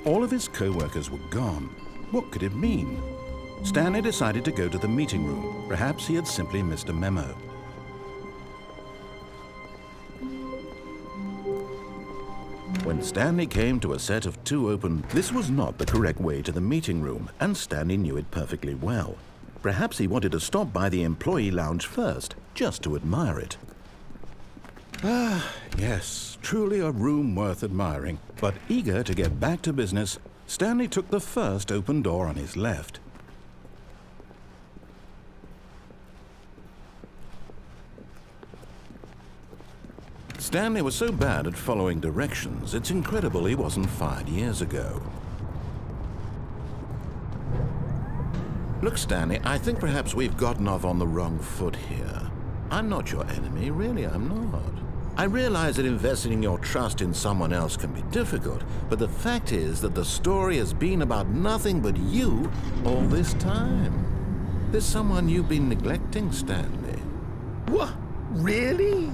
All of his co-workers were gone. What could it mean? Stanley decided to go to the meeting room. Perhaps he had simply missed a memo. When Stanley came to a set of 2 open, this was not the correct way to the meeting room, and Stanley knew it perfectly well. Perhaps he wanted to stop by the employee lounge first, just to admire it. Ah, yes, truly a room worth admiring. But eager to get back to business, Stanley took the first open door on his left. Stanley was so bad at following directions, it's incredible he wasn't fired years ago. Look, Stanley, I think perhaps we've gotten off on the wrong foot here. I'm not your enemy, really, I'm not. I realize that investing your trust in someone else can be difficult, but the fact is that the story has been about nothing but you all this time. There's someone you've been neglecting, Stanley. What? Really?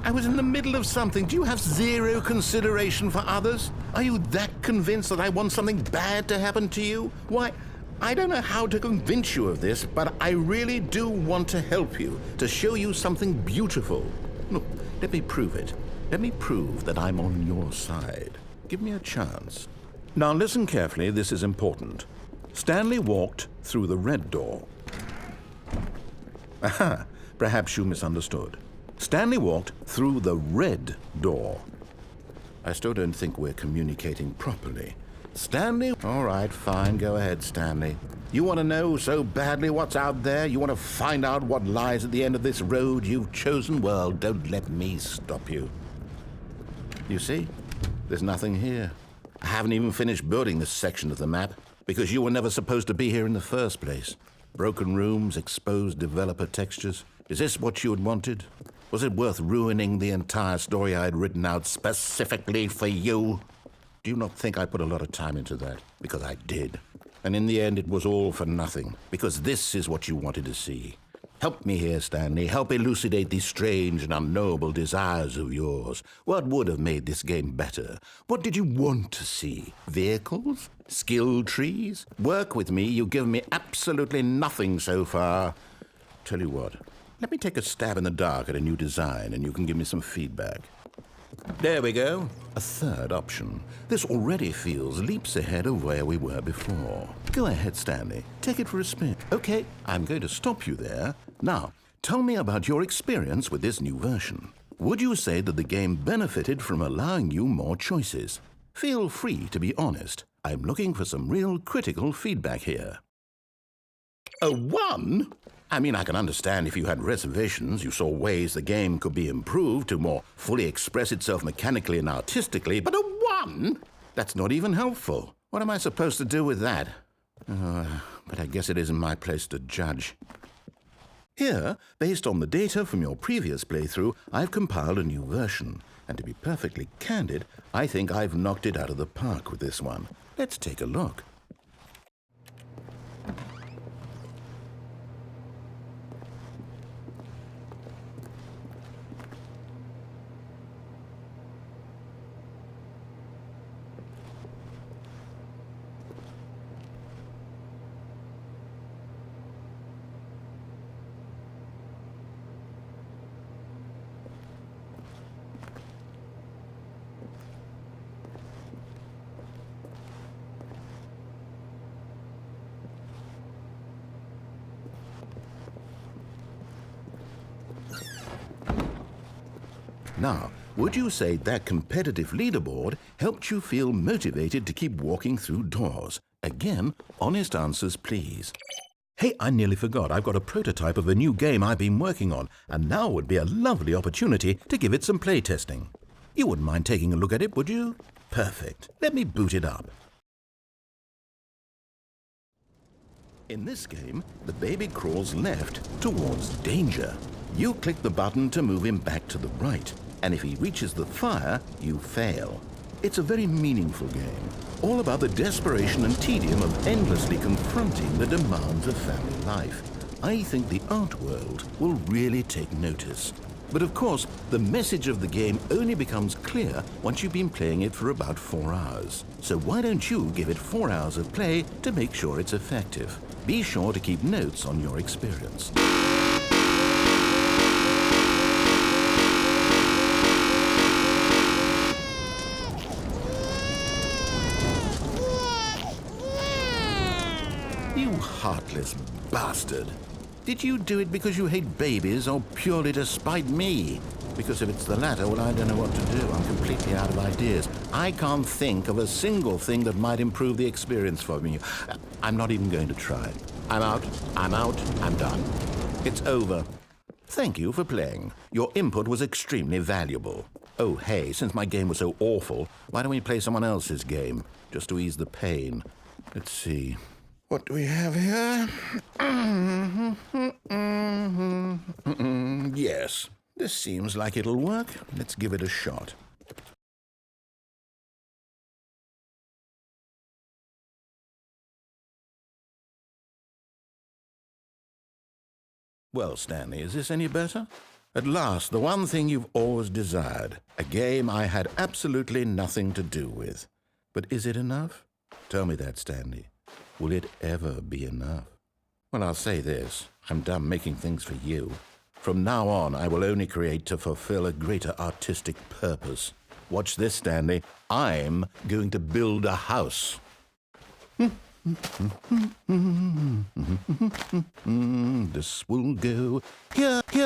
I was in the middle of something. Do you have zero consideration for others? Are you that convinced that I want something bad to happen to you? Why, I don't know how to convince you of this, but I really do want to help you, to show you something beautiful. Look, let me prove it. Let me prove that I'm on your side. Give me a chance. Now listen carefully, this is important. Stanley walked through the red door. Aha, perhaps you misunderstood. Stanley walked through the red door. I still don't think we're communicating properly. Stanley? All right, fine, go ahead, Stanley. You want to know so badly what's out there? You want to find out what lies at the end of this road you've chosen? Well, don't let me stop you. You see, there's nothing here. I haven't even finished building this section of the map because you were never supposed to be here in the first place. Broken rooms, exposed developer textures. Is this what you had wanted? Was it worth ruining the entire story I had written out specifically for you? Do you not think I put a lot of time into that? Because I did. And in the end, it was all for nothing. Because this is what you wanted to see. Help me here, Stanley. Help elucidate these strange and unknowable desires of yours. What would have made this game better? What did you want to see? Vehicles? Skill trees? Work with me. You've given me absolutely nothing so far. Tell you what. Let me take a stab in the dark at a new design, and you can give me some feedback. There we go. A third option. This already feels leaps ahead of where we were before. Go ahead, Stanley. Take it for a spin. Okay, I'm going to stop you there. Now, tell me about your experience with this new version. Would you say that the game benefited from allowing you more choices? Feel free to be honest. I'm looking for some real critical feedback here. A 1? I mean, I can understand if you had reservations, you saw ways the game could be improved to more fully express itself mechanically and artistically, but a 1? That's not even helpful. What am I supposed to do with that? But I guess it isn't my place to judge. Here, based on the data from your previous playthrough, I've compiled a new version. And to be perfectly candid, I think I've knocked it out of the park with this one. Let's take a look. Now, would you say that competitive leaderboard helped you feel motivated to keep walking through doors? Again, honest answers, please. Hey, I nearly forgot. I've got a prototype of a new game I've been working on, and now would be a lovely opportunity to give it some playtesting. You wouldn't mind taking a look at it, would you? Perfect. Let me boot it up. In this game, the baby crawls left towards danger. You click the button to move him back to the right, and if he reaches the fire, you fail. It's a very meaningful game, all about the desperation and tedium of endlessly confronting the demands of family life. I think the art world will really take notice. But of course, the message of the game only becomes clear once you've been playing it for about 4 hours. So why don't you give it 4 hours of play to make sure it's effective? Be sure to keep notes on your experience. You heartless bastard. Did you do it because you hate babies or purely to spite me? Because if it's the latter, well, I don't know what to do. I'm completely out of ideas. I can't think of a single thing that might improve the experience for me. I'm not even going to try. I'm out, I'm done. It's over. Thank you for playing. Your input was extremely valuable. Oh, hey, since my game was so awful, why don't we play someone else's game, just to ease the pain? Let's see. What do we have here? Yes, this seems like it'll work. Let's give it a shot. Well, Stanley, is this any better? At last, the one thing you've always desired. A game I had absolutely nothing to do with. But is it enough? Tell me that, Stanley. Will it ever be enough? Well, I'll say this. I'm done making things for you. From now on, I will only create to fulfill a greater artistic purpose. Watch this, Stanley. I'm going to build a house. This will go here, here.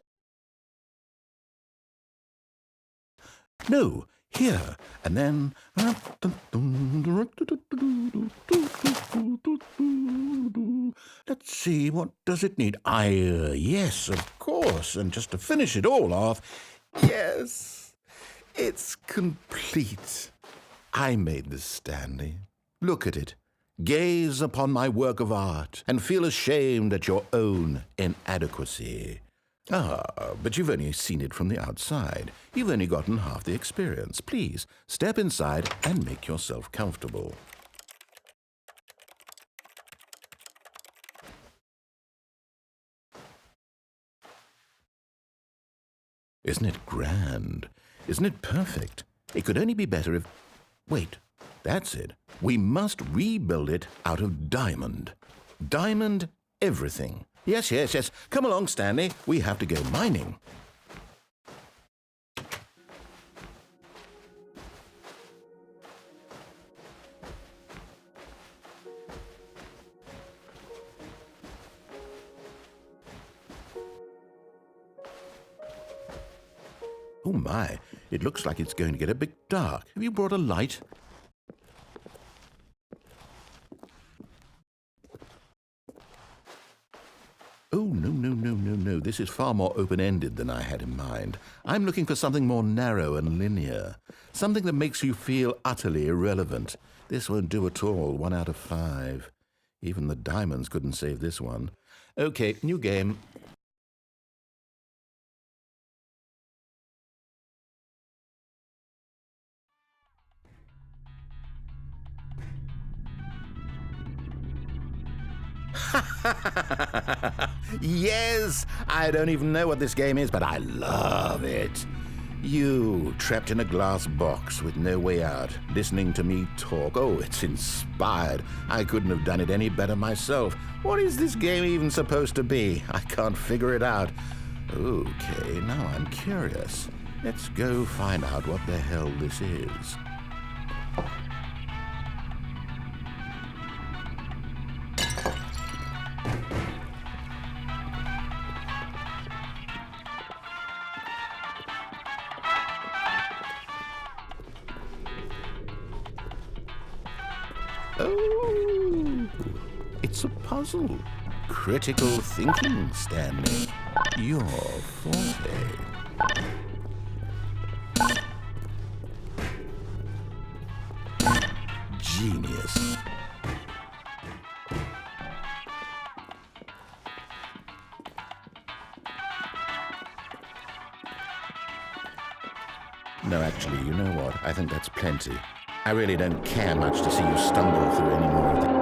No, here, and then... Let's see, what does it need? Yes, of course, and just to finish it all off, yes, it's complete. I made this, Stanley. Look at it. Gaze upon my work of art and feel ashamed at your own inadequacy. Ah, but you've only seen it from the outside. You've only gotten half the experience. Please, step inside and make yourself comfortable. Isn't it grand? Isn't it perfect? It could only be better if... Wait, that's it. We must rebuild it out of diamond. Diamond everything. Yes, yes, yes. Come along, Stanley. We have to go mining. Oh my, it looks like it's going to get a bit dark. Have you brought a light? Oh, no. This is far more open-ended than I had in mind. I'm looking for something more narrow and linear. Something that makes you feel utterly irrelevant. This won't do at all. 1 out of 5. Even the diamonds couldn't save this one. Okay, new game. Yes! I don't even know what this game is, but I love it. You, trapped in a glass box with no way out, listening to me talk. Oh, it's inspired. I couldn't have done it any better myself. What is this game even supposed to be? I can't figure it out. Okay, now I'm curious. Let's go find out what the hell this is. Oh, it's a puzzle. Critical thinking, Stanley. Your forte. genius. No, actually, you know what? I think that's plenty. I really don't care much to see you stumble through any more of the...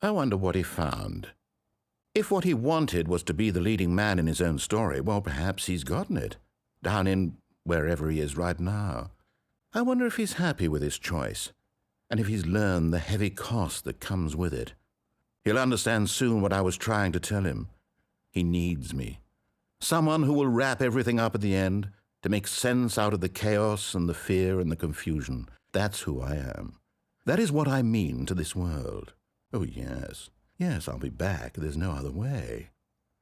I wonder what he found. If what he wanted was to be the leading man in his own story, well, perhaps he's gotten it, down in wherever he is right now. I wonder if he's happy with his choice, and if he's learned the heavy cost that comes with it. He'll understand soon what I was trying to tell him. He needs me. Someone who will wrap everything up at the end, to make sense out of the chaos and the fear and the confusion. That's who I am. That is what I mean to this world. Oh, yes. Yes, I'll be back. There's no other way.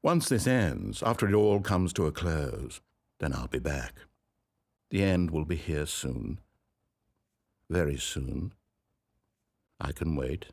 Once this ends, after it all comes to a close, then I'll be back. The end will be here soon. Very soon. I can wait.